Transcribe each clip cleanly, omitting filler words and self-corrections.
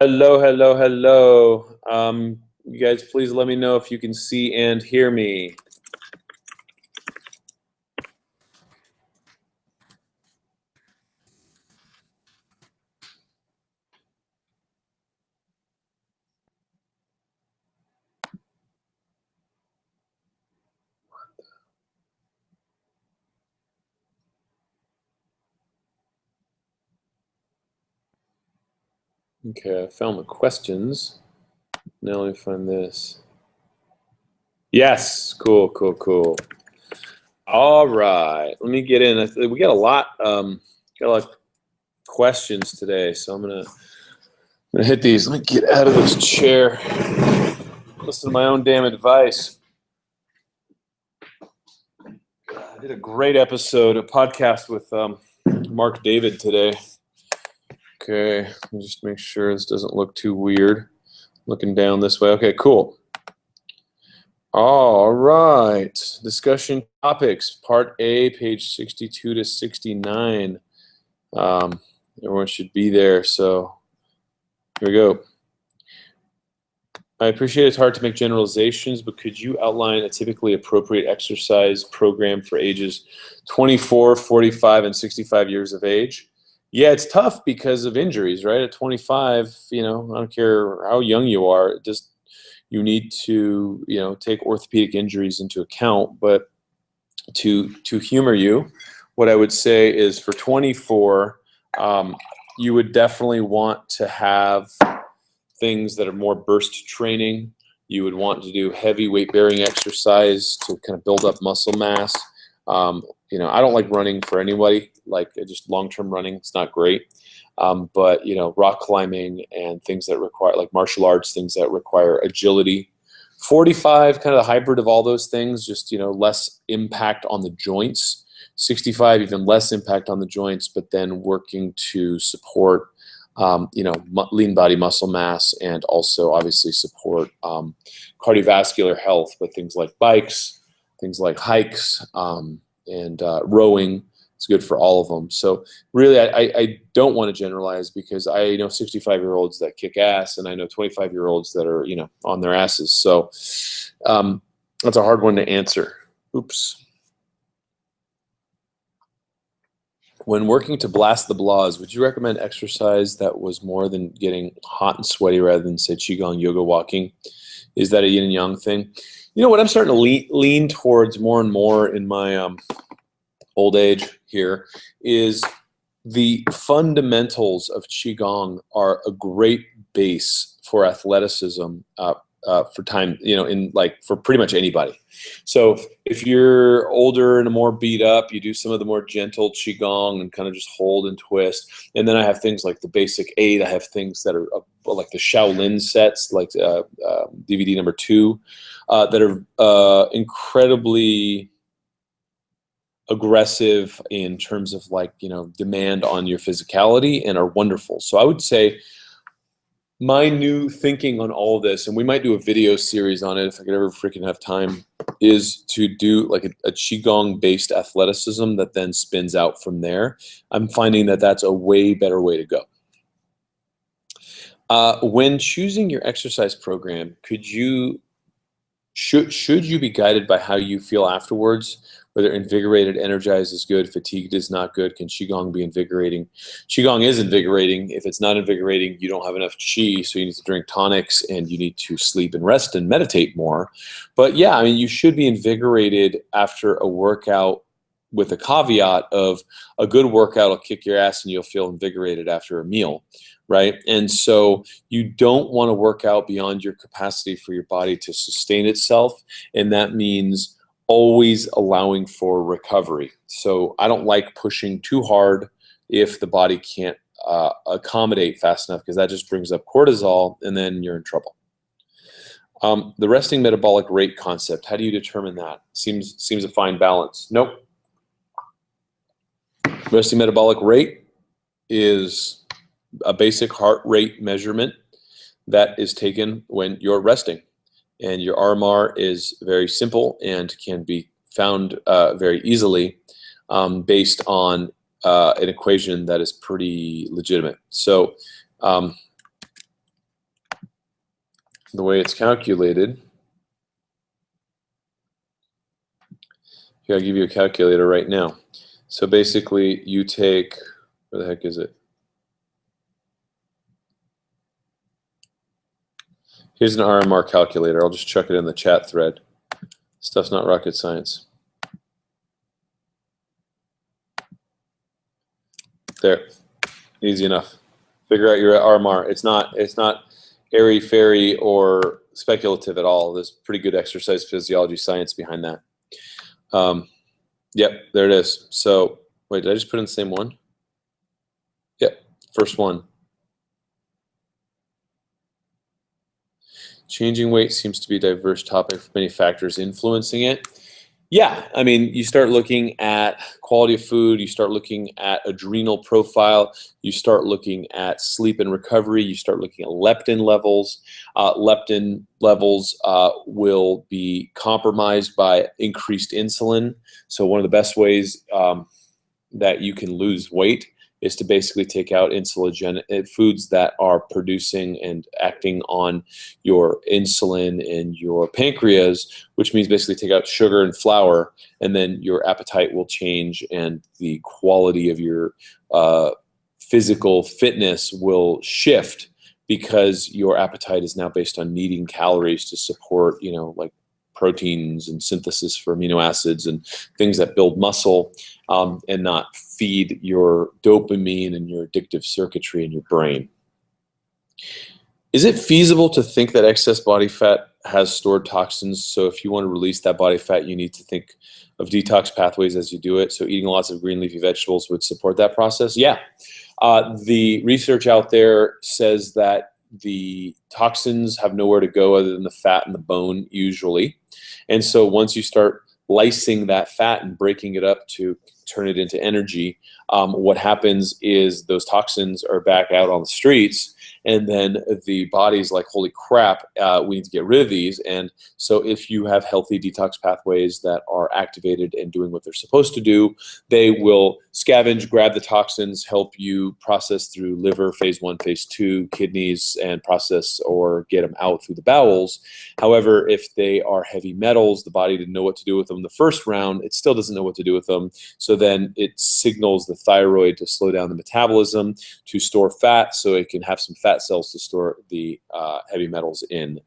Hello, hello, hello. You guys, please let me know if you can see and hear me. Okay, I found the questions. Now let me find this. Yes, cool, cool, cool. All right, let me get in. We got a lot. Got a lot of questions today, so I'm gonna hit these. Let me get out of this chair. Listen to my own damn advice. I did a great episode, a podcast with Mark David today. Okay, let me just make sure this doesn't look too weird. Looking down this way. Okay, cool. All right. Discussion topics, part A, page 62 to 69. Everyone should be there. So here we go. I appreciate it's hard to make generalizations, but could you outline a typically appropriate exercise program for ages 24, 45, and 65 years of age? Yeah, it's tough because of injuries, right? At 25, I don't care how young you are, you need to, take orthopedic injuries into account. But to humor you, what I would say is for 24, you would definitely want to have things that are more burst training. You would want to do heavy weight bearing exercise to kind of build up muscle mass. I don't like running for anybody, like just long-term running. It's not great. But rock climbing and things that require, like martial arts, things that require agility. 45, kind of the hybrid of all those things, just less impact on the joints. 65, even less impact on the joints, but then working to support lean body muscle mass, and also obviously support cardiovascular health with things like bikes, things like hikes, and rowing. It's good for all of them. So really, I don't want to generalize, because I know 65-year-olds that kick ass, and I know 25-year-olds that are on their asses. So that's a hard one to answer. Oops. When working to blast the blahs, would you recommend exercise that was more than getting hot and sweaty rather than, say, Qigong, yoga, walking? Is that a yin and yang thing? You know what I'm starting to lean towards more and more in my old age here is the fundamentals of Qigong are a great base for athleticism for time, for pretty much anybody. So if you're older and more beat up, you do some of the more gentle Qigong and kind of just hold and twist. And then I have things like the Basic 8. I have things that are like the Shaolin sets, like DVD number 2, that are incredibly aggressive in terms of demand on your physicality, and are wonderful. So I would say my new thinking on all of this, and we might do a video series on it if I could ever freaking have time, is to do like a Qigong based athleticism that then spins out from there. I'm finding that that's a way better way to go. When choosing your exercise program, should you be guided by how you feel afterwards? Whether invigorated, energized is good, fatigued is not good. Can Qigong be invigorating? Qigong is invigorating. If it's not invigorating, you don't have enough Qi, so you need to drink tonics, and you need to sleep and rest and meditate more. But yeah, I mean, you should be invigorated after a workout, with a caveat of a good workout will kick your ass and you'll feel invigorated after a meal, right? And so you don't want to work out beyond your capacity for your body to sustain itself, and that means always allowing for recovery. So I don't like pushing too hard if the body can't accommodate fast enough, because that just brings up cortisol, and then you're in trouble. The resting metabolic rate concept, how do you determine that? Seems a fine balance. Nope. Resting metabolic rate is a basic heart rate measurement that is taken when you're resting. And your RMR is very simple and can be found very easily based on an equation that is pretty legitimate. So the way it's calculated, here I'll give you a calculator right now. So basically you take, where the heck is it? Here's an RMR calculator. I'll just chuck it in the chat thread. Stuff's not rocket science. There, easy enough. Figure out your RMR. It's not airy-fairy or speculative at all. There's pretty good exercise physiology science behind that. Yep, there it is. So, wait, did I just put in the same one? Yep, first one. Changing weight seems to be a diverse topic with many factors influencing it. Yeah, I mean, you start looking at quality of food, you start looking at adrenal profile, you start looking at sleep and recovery, you start looking at leptin levels. Leptin levels will be compromised by increased insulin. So one of the best ways that you can lose weight is to basically take out insulin foods that are producing and acting on your insulin and your pancreas, which means basically take out sugar and flour, and then your appetite will change and the quality of your physical fitness will shift because your appetite is now based on needing calories to support, you know, like proteins and synthesis for amino acids and things that build muscle, and not feed your dopamine and your addictive circuitry in your brain. Is it feasible to think that excess body fat has stored toxins? So if you want to release that body fat, you need to think of detox pathways as you do it. So eating lots of green leafy vegetables would support that process? Yeah. The research out there says that the toxins have nowhere to go other than the fat and the bone usually. And so once you start lysing that fat and breaking it up to turn it into energy, what happens is those toxins are back out on the streets, and then the body's like, holy crap, we need to get rid of these. And so if you have healthy detox pathways that are activated and doing what they're supposed to do, they will scavenge, grab the toxins, help you process through liver, phase 1, phase 2, kidneys, and process or get them out through the bowels. However, if they are heavy metals, the body didn't know what to do with them the first round, it still doesn't know what to do with them. So then it signals the thyroid to slow down the metabolism, to store fat so it can have some fat cells to store the heavy metals in.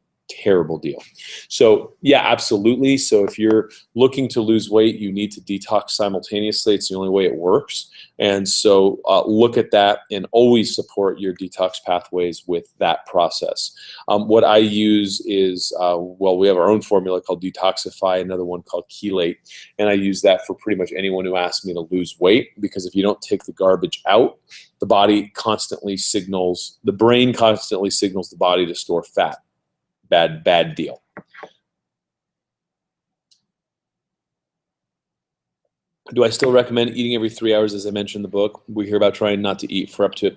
Terrible deal. So yeah, absolutely. So if you're looking to lose weight, you need to detox simultaneously. It's the only way it works. And so look at that and always support your detox pathways with that process. What I use is, well, we have our own formula called Detoxify, another one called Chelate. And I use that for pretty much anyone who asks me to lose weight, because if you don't take the garbage out, the body constantly signals, the brain constantly signals the body to store fat. Bad deal. Do I still recommend eating every 3 hours? As I mentioned in the book, we hear about trying not to eat for up to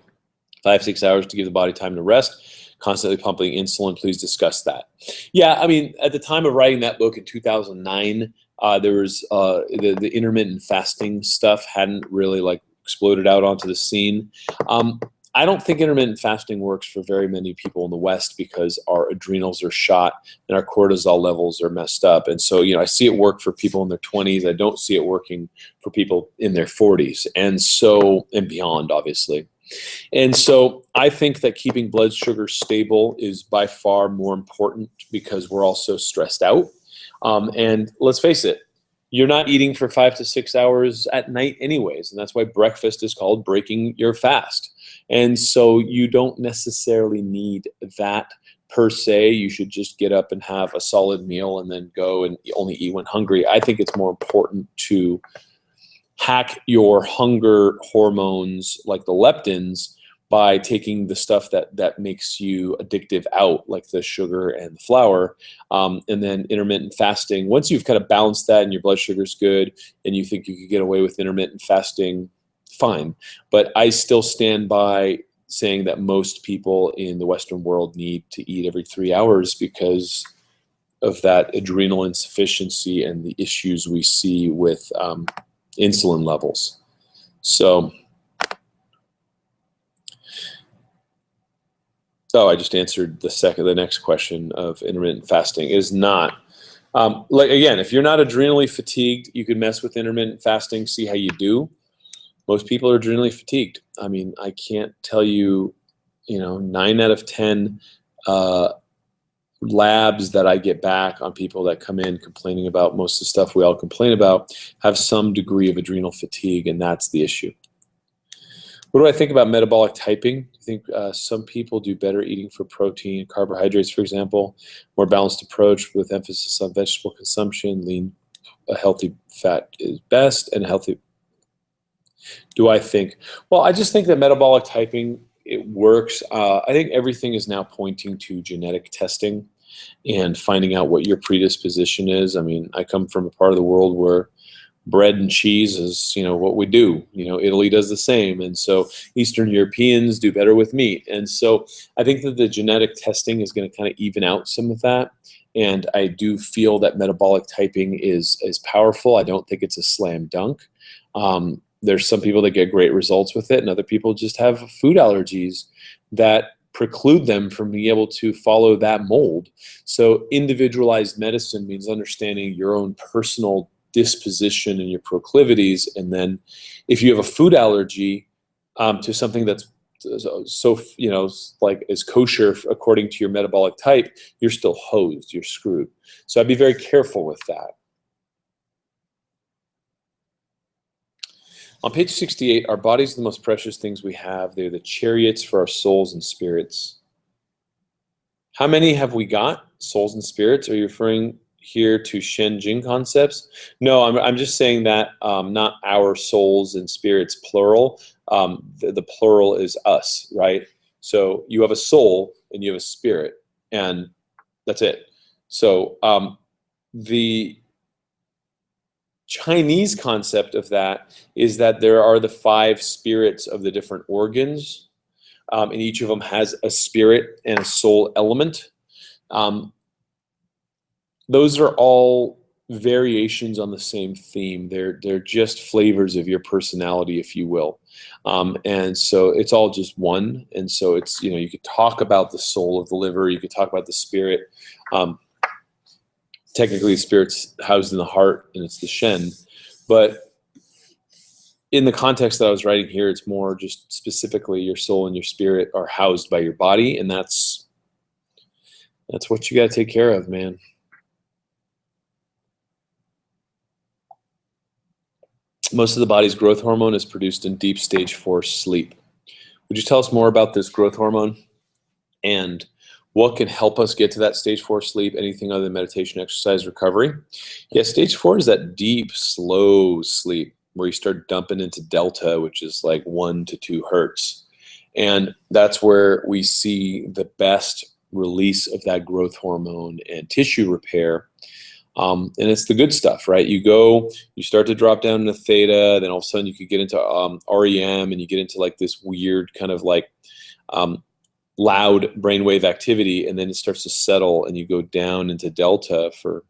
5-6 hours to give the body time to rest, constantly pumping insulin. Please discuss that. Yeah, I mean, at the time of writing that book in 2009, there was the intermittent fasting stuff hadn't really like exploded out onto the scene. I don't think intermittent fasting works for very many people in the West because our adrenals are shot and our cortisol levels are messed up. And so, you know, I see it work for people in their 20s. I don't see it working for people in their 40s and so, and beyond, obviously. And so I think that keeping blood sugar stable is by far more important because we're all so stressed out. And let's face it, you're not eating for 5 to 6 hours at night anyways. And that's why breakfast is called breaking your fast. And so you don't necessarily need that per se. You should just get up and have a solid meal and then go and only eat when hungry. I think it's more important to hack your hunger hormones like the leptins by taking the stuff that makes you addictive out, like the sugar and the flour, and then intermittent fasting. Once you've kind of balanced that and your blood sugar's good and you think you could get away with intermittent fasting, fine. But I still stand by saying that most people in the Western world need to eat every 3 hours because of that adrenal insufficiency and the issues we see with insulin levels. So Oh, I just answered the next question of intermittent fasting. It is not. Like again, if you're not adrenally fatigued, you can mess with intermittent fasting, see how you do. Most people are adrenally fatigued. I mean, I can't tell you, 9 out of 10 labs that I get back on people that come in complaining about most of the stuff we all complain about have some degree of adrenal fatigue, and that's the issue. What do I think about metabolic typing? I think some people do better eating for protein, carbohydrates, for example, more balanced approach with emphasis on vegetable consumption, lean, a healthy fat is best, and healthy. Do I think? Well, I just think that metabolic typing, it works. I think everything is now pointing to genetic testing and finding out what your predisposition is. I mean, I come from a part of the world where bread and cheese is, what we do. Italy does the same, and so Eastern Europeans do better with meat. And so I think that the genetic testing is going to kind of even out some of that. And I do feel that metabolic typing is powerful. I don't think it's a slam dunk. There's some people that get great results with it, and other people just have food allergies that preclude them from being able to follow that mold. So individualized medicine means understanding your own personal disposition and your proclivities, and then if you have a food allergy to something that's so like is kosher according to your metabolic type, you're still hosed, you're screwed. So I'd be very careful with that. On page 68, our bodies are the most precious things we have. They're the chariots for our souls and spirits. How many have we got? Souls and spirits? Are you referring here to Shen Jing concepts? No, I'm just saying that not our souls and spirits, plural. The plural is us, right? So you have a soul and you have a spirit, and that's it. So the Chinese concept of that is that there are the 5 spirits of the different organs, and each of them has a spirit and a soul element. Those are all variations on the same theme. They're just flavors of your personality, if you will. And so it's all just one. And so it's, you could talk about the soul of the liver, you could talk about the spirit. Technically, the spirit's housed in the heart, and it's the Shen. But in the context that I was writing here, it's more just specifically your soul and your spirit are housed by your body, and that's what you got to take care of, man. Most of the body's growth hormone is produced in deep stage 4 sleep. Would you tell us more about this growth hormone and what can help us get to that stage 4 sleep? Anything other than meditation, exercise, recovery? Yeah, stage 4 is that deep, slow sleep where you start dumping into delta, which is like 1 to 2 hertz. And that's where we see the best release of that growth hormone and tissue repair. And it's the good stuff, right? You start to drop down into theta, then all of a sudden you could get into REM, and you get into like this weird kind of like loud brainwave activity, and then it starts to settle, and you go down into delta for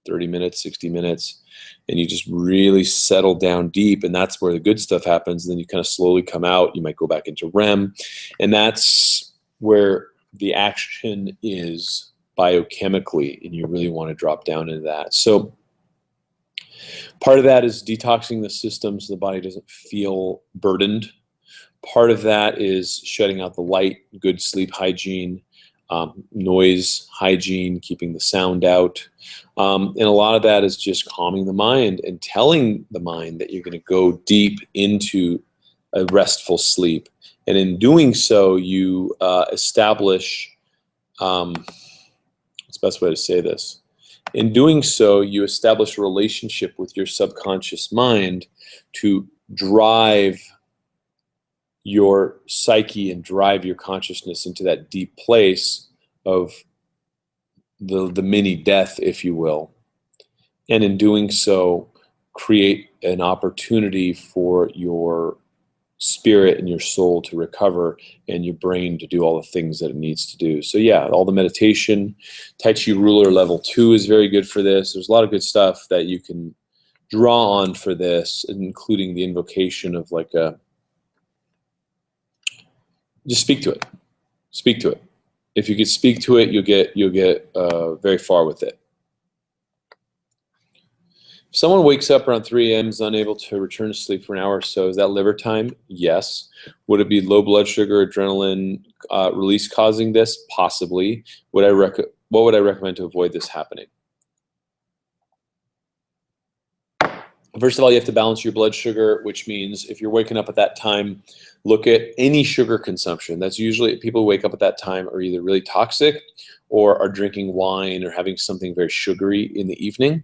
30 minutes, 60 minutes, and you just really settle down deep, and that's where the good stuff happens. And then you kind of slowly come out. You might go back into REM, and that's where the action is biochemically, and you really want to drop down into that. So part of that is detoxing the system so the body doesn't feel burdened. Part of that is shutting out the light, good sleep hygiene, noise hygiene, keeping the sound out. And a lot of that is just calming the mind and telling the mind that you're going to go deep into a restful sleep. And in doing so, you establish, what's the best way to say this? In doing so, you establish a relationship with your subconscious mind to drive your psyche and drive your consciousness into that deep place of the mini death, if you will. And in doing so, create an opportunity for your spirit and your soul to recover and your brain to do all the things that it needs to do. So yeah, all the meditation, Tai Chi Ruler level 2 is very good for this. There's a lot of good stuff that you can draw on for this, including the invocation of like just speak to it. Speak to it. If you could speak to it, you'll get very far with it. If someone wakes up around 3 a.m. is unable to return to sleep for an hour or so, is that liver time? Yes. Would it be low blood sugar, adrenaline release causing this? Possibly. What would I recommend to avoid this happening? First of all, you have to balance your blood sugar, which means if you're waking up at that time, look at any sugar consumption. That's usually, people who wake up at that time are either really toxic or are drinking wine or having something very sugary in the evening,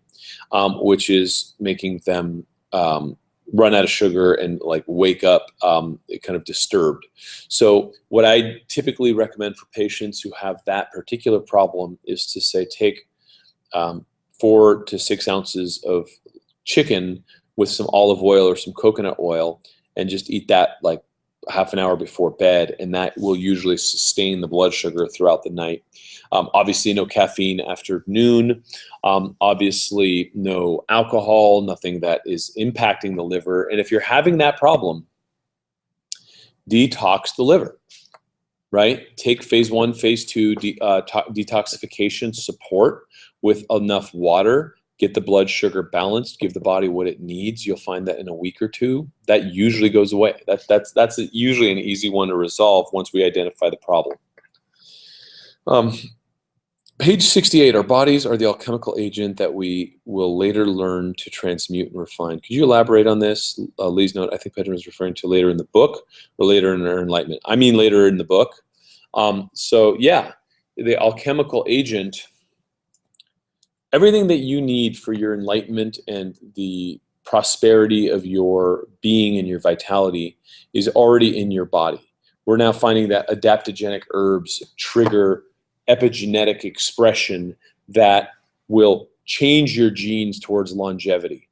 which is making them run out of sugar and like wake up kind of disturbed. So what I typically recommend for patients who have that particular problem is to say take 4 to 6 ounces of chicken with some olive oil or some coconut oil and just eat that like half an hour before bed, and that will usually sustain the blood sugar throughout the night. Obviously no caffeine after noon, obviously no alcohol, nothing that is impacting the liver. And if you're having that problem, detox the liver, right? Take phase 1, phase 2 detoxification support with enough water. Get the blood sugar balanced, give the body what it needs. You'll find that in a week or 2, that usually goes away. That's usually an easy one to resolve once we identify the problem. Page 68, our bodies are the alchemical agent that we will later learn to transmute and refine. Could you elaborate on this? Lee's note, I think Pedram is referring to later in the book or later in our enlightenment. I mean later in the book. So yeah, the alchemical agent, everything that you need for your enlightenment and the prosperity of your being and your vitality is already in your body. We're now finding that adaptogenic herbs trigger epigenetic expression that will change your genes towards longevity.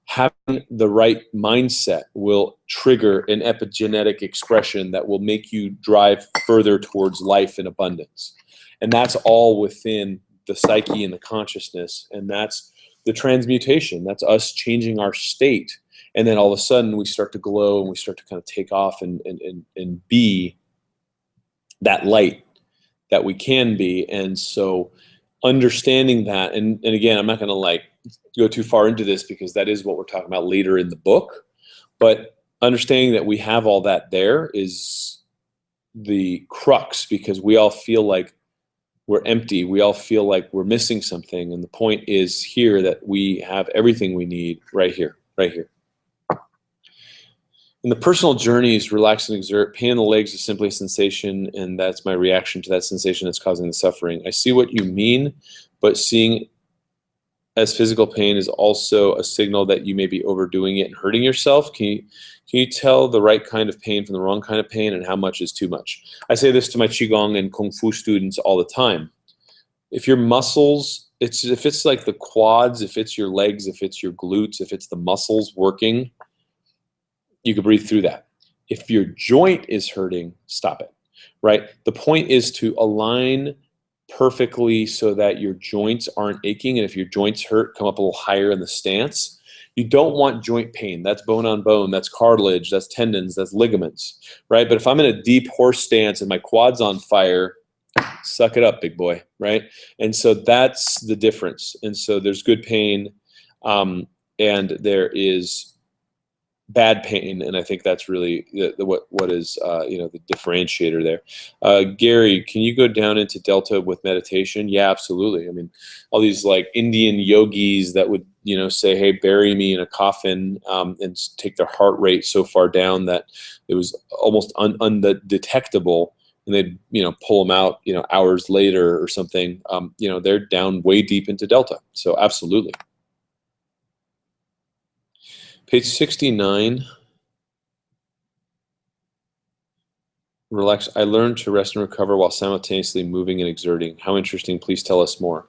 Having the right mindset will trigger an epigenetic expression that will make you drive further towards life and abundance. And that's all within the psyche and the consciousness, and that's the transmutation. That's us changing our state, and then all of a sudden we start to glow and we start to kind of take off and be that light that we can be. And so understanding that, and again, I'm not going to like go too far into this because that is what we're talking about later in the book, but understanding that we have all that there is the crux, because we all feel like we're empty. We all feel like we're missing something. And the point is here that we have everything we need right here, right here. In the personal journeys, relax and exert, pain in the legs is simply a sensation, and that's my reaction to that sensation that's causing the suffering. I see what you mean, but seeing as physical pain is also a signal that you may be overdoing it and hurting yourself. Can you tell the right kind of pain from the wrong kind of pain, and how much is too much? I say this to my Qigong and Kung Fu students all the time. If your muscles, if it's like the quads, if it's your legs, if it's your glutes, if it's the muscles working, you can breathe through that. If your joint is hurting, stop it, right? The point is to align perfectly so that your joints aren't aching, and if your joints hurt, come up a little higher in the stance. You don't want joint pain. That's bone on bone, that's cartilage, that's tendons, that's ligaments, right? But if I'm in a deep horse stance and my quad's on fire, suck it up, big boy, right? And so that's the difference. And so there's good pain, and there is bad pain, and I think that's really what is the differentiator there. Gary, can you go down into Delta with meditation? Yeah, absolutely. I mean, all these like Indian yogis that would say, hey, bury me in a coffin, and take their heart rate so far down that it was almost undetectable, and they'd pull them out hours later or something. They're down way deep into Delta. So absolutely. Page 69. Relax. I learned to rest and recover while simultaneously moving and exerting. How interesting. Please tell us more.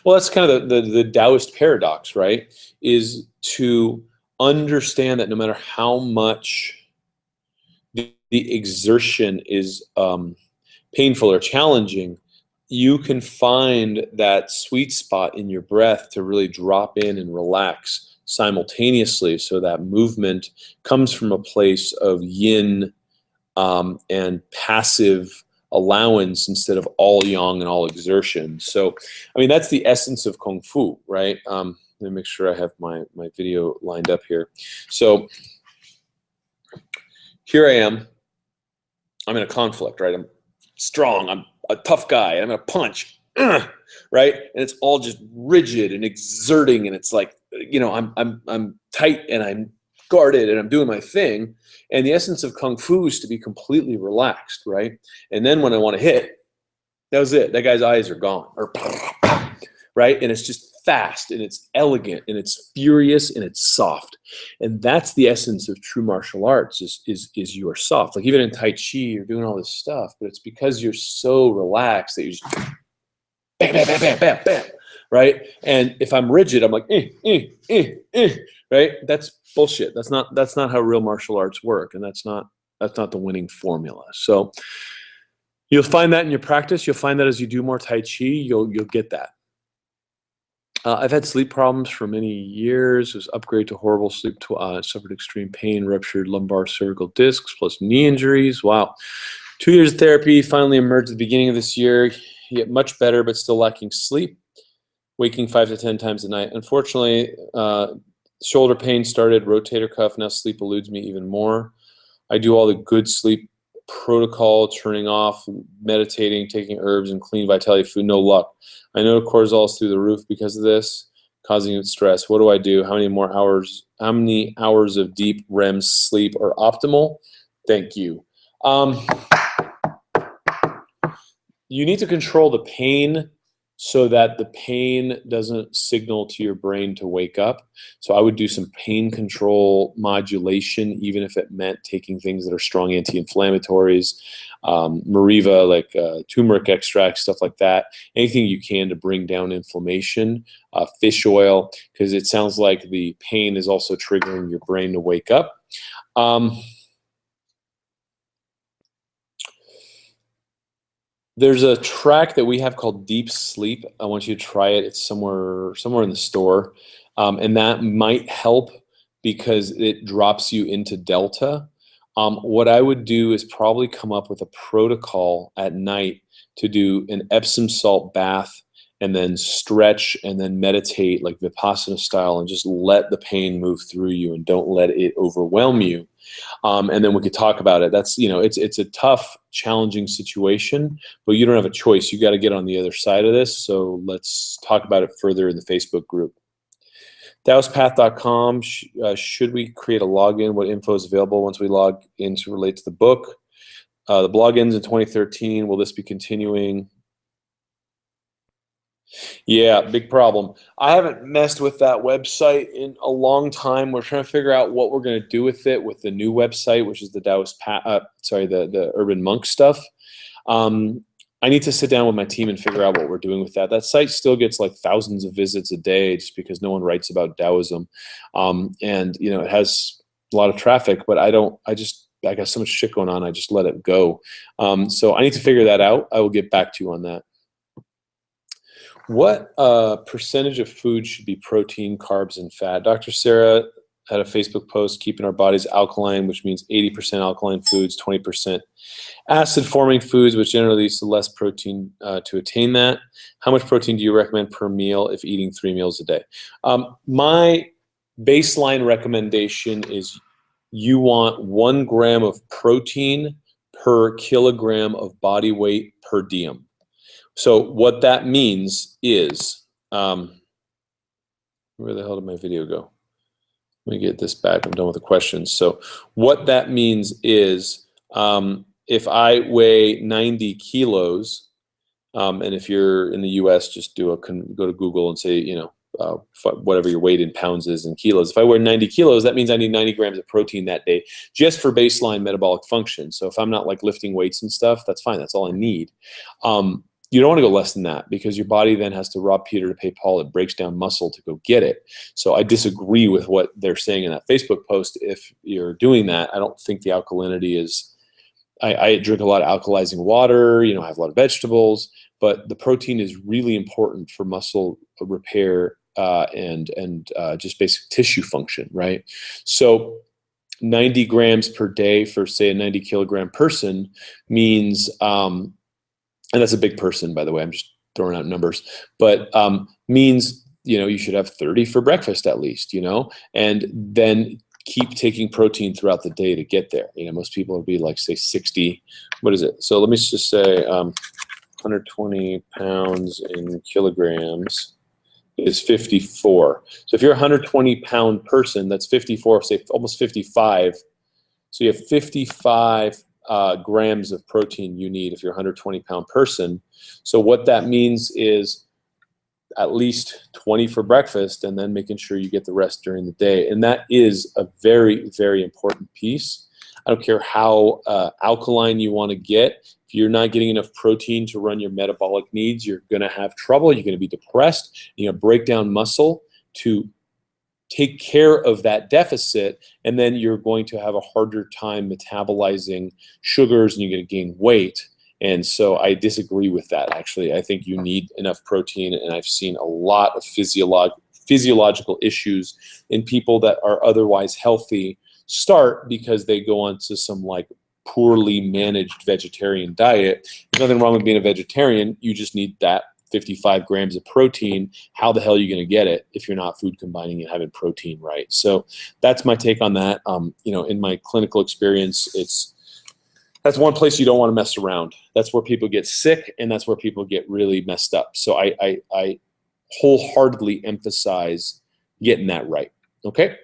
Well, that's kind of the Taoist paradox, right? Is to understand that no matter how much the exertion is painful or challenging, you can find that sweet spot in your breath to really drop in and relax simultaneously, so that movement comes from a place of yin and passive allowance instead of all yang and all exertion. So, I mean, that's the essence of Kung Fu, right? Let me make sure I have my video lined up here. So here I am. I'm in a conflict, right? I'm strong. I'm a tough guy. I'm going to punch, right? And it's all just rigid and exerting, and it's like, you know, I'm tight and I'm guarded and I'm doing my thing. And the essence of Kung Fu is to be completely relaxed, right? And then when I want to hit, that was it. That guy's eyes are gone, or right? And it's just fast and it's elegant and it's furious and it's soft. And that's the essence of true martial arts is you are soft. Like even in Tai Chi, you're doing all this stuff, but it's because you're so relaxed that you just bam, bam, bam, bam, bam, bam, right? And if I'm rigid, I'm like, right? That's bullshit. That's not how real martial arts work, and that's not the winning formula. So you'll find that in your practice. You'll find that as you do more Tai Chi, you'll get that. I've had sleep problems for many years. It was upgrade to horrible sleep. Suffered extreme pain, ruptured lumbar cervical discs, plus knee injuries. Wow. 2 years of therapy, finally emerged at the beginning of this year. You get much better, but still lacking sleep. Waking 5 to 10 times a night. Unfortunately, shoulder pain started, rotator cuff. Now sleep eludes me even more. I do all the good sleep protocol, turning off, meditating, taking herbs, and clean vitality food. No luck. I know cortisol is through the roof because of this, causing stress. What do I do? How many hours of deep REM sleep are optimal? Thank you. You need to control the pain so that the pain doesn't signal to your brain to wake up. So I would do some pain control modulation, even if it meant taking things that are strong anti-inflammatories, Mariva, like turmeric extract, stuff like that. Anything you can to bring down inflammation, fish oil, because it sounds like the pain is also triggering your brain to wake up. There's a track that we have called Deep Sleep. I want you to try it. It's somewhere in the store. And that might help because it drops you into delta. What I would do is probably come up with a protocol at night to do an Epsom salt bath and then stretch and then meditate like Vipassana style and just let the pain move through you and don't let it overwhelm you. And then we could talk about it. That's, it's a tough, challenging situation, but you don't have a choice. You got to get on the other side of this. So let's talk about it further in the Facebook group. DaosPath.com. Should we create a login? What info is available once we log in to relate to the book? The blog ends in 2013. Will this be continuing? Yeah, big problem. I haven't messed with that website in a long time. We're trying to figure out what we're going to do with it with the new website, which is the the Urban Monk stuff. I need to sit down with my team and figure out what we're doing with that. That site still gets like thousands of visits a day just because no one writes about Taoism. And it has a lot of traffic, but I got so much shit going on. I just let it go. So I need to figure that out. I will get back to you on that. What percentage of food should be protein, carbs, and fat? Dr. Sarah had a Facebook post, keeping our bodies alkaline, which means 80% alkaline foods, 20% acid-forming foods, which generally leads to less protein to attain that. How much protein do you recommend per meal if eating 3 meals a day? My baseline recommendation is you want 1 gram of protein per kilogram of body weight per diem. So what that means is, where the hell did my video go? Let me get this back. I'm done with the questions. So what that means is if I weigh 90 kilos, and if you're in the US, just go to Google and say, whatever your weight in pounds is in kilos. If I weigh 90 kilos, that means I need 90 grams of protein that day just for baseline metabolic function. So if I'm not like lifting weights and stuff, that's fine. That's all I need. You don't want to go less than that because your body then has to rob Peter to pay Paul. It breaks down muscle to go get it. So I disagree with what they're saying in that Facebook post. If you're doing that, I don't think the alkalinity is, I drink a lot of alkalizing water, I have a lot of vegetables, but the protein is really important for muscle repair and just basic tissue function, right? So 90 grams per day for, say, a 90 kilogram person means and that's a big person, by the way, I'm just throwing out numbers, but means, you should have 30 for breakfast at least, and then keep taking protein throughout the day to get there. Most people will be like, say, 60. What is it? So let me just say 120 pounds in kilograms is 54. So if you're a 120-pound person, that's 54, say almost 55. So you have 55 grams of protein you need if you're a 120-pound person. So what that means is at least 20 for breakfast, and then making sure you get the rest during the day. And that is a very, very important piece. I don't care how alkaline you want to get. If you're not getting enough protein to run your metabolic needs, you're going to have trouble. You're going to be depressed. You're going to break down muscle to take care of that deficit, and then you're going to have a harder time metabolizing sugars, and you're going to gain weight. And so I disagree with that, actually. I think you need enough protein, and I've seen a lot of physiological issues in people that are otherwise healthy start because they go on to some like poorly managed vegetarian diet. There's nothing wrong with being a vegetarian. You just need that 55 grams of protein. How the hell are you going to get it if you're not food combining and having protein right? So that's my take on that. In my clinical experience, that's one place you don't want to mess around. That's where people get sick, and that's where people get really messed up. So I wholeheartedly emphasize getting that right. Okay,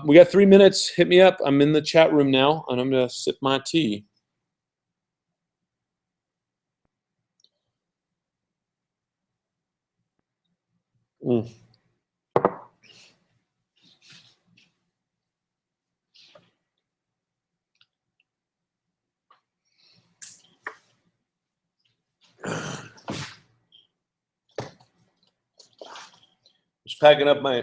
we got 3 minutes. Hit me up. I'm in the chat room now, and I'm gonna sip my tea. Just packing up my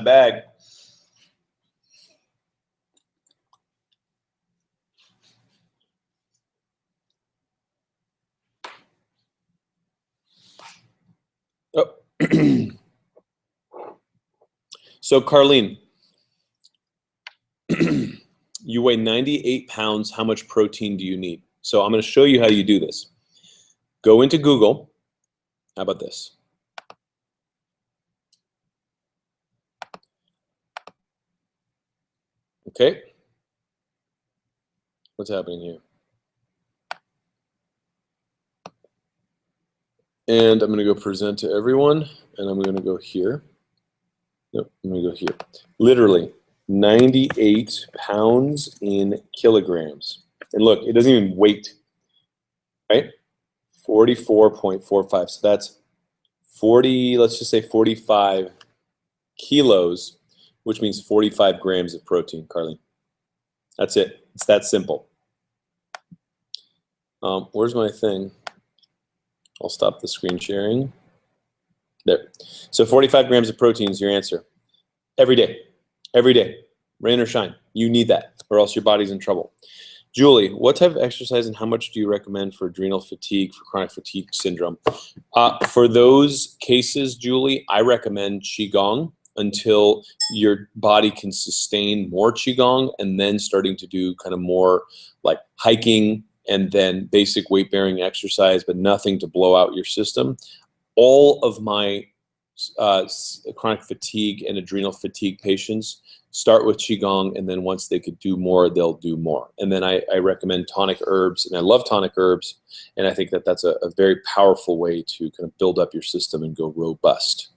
bag. Oh. So Carlene, you weigh 98 pounds. How much protein do you need? So I'm going to show you how you do this. Go into Google. How about this? Okay. What's happening here? And I'm going to go present to everyone, and I'm going to go here. Nope, I'm going to go here. Literally 98 pounds in kilograms. And look, it doesn't even weight, right? 44.45. So that's 40, let's just say 45 kilos, which means 45 grams of protein, Carly. That's it. It's that simple. Where's my thing? I'll stop the screen sharing. There. So 45 grams of protein is your answer. Every day. Every day. Rain or shine. You need that, or else your body's in trouble. Julie, what type of exercise and how much do you recommend for adrenal fatigue, for chronic fatigue syndrome? For those cases, Julie, I recommend Qigong until your body can sustain more Qigong, and then starting to do kind of more like hiking and then basic weight-bearing exercise, but nothing to blow out your system. All of my chronic fatigue and adrenal fatigue patients start with Qigong, and then once they could do more, they'll do more. And then I recommend tonic herbs, and I love tonic herbs, and I think that that's a very powerful way to kind of build up your system and go robust.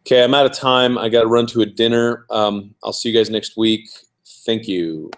Okay, I'm out of time. I got to run to a dinner. I'll see you guys next week. Thank you.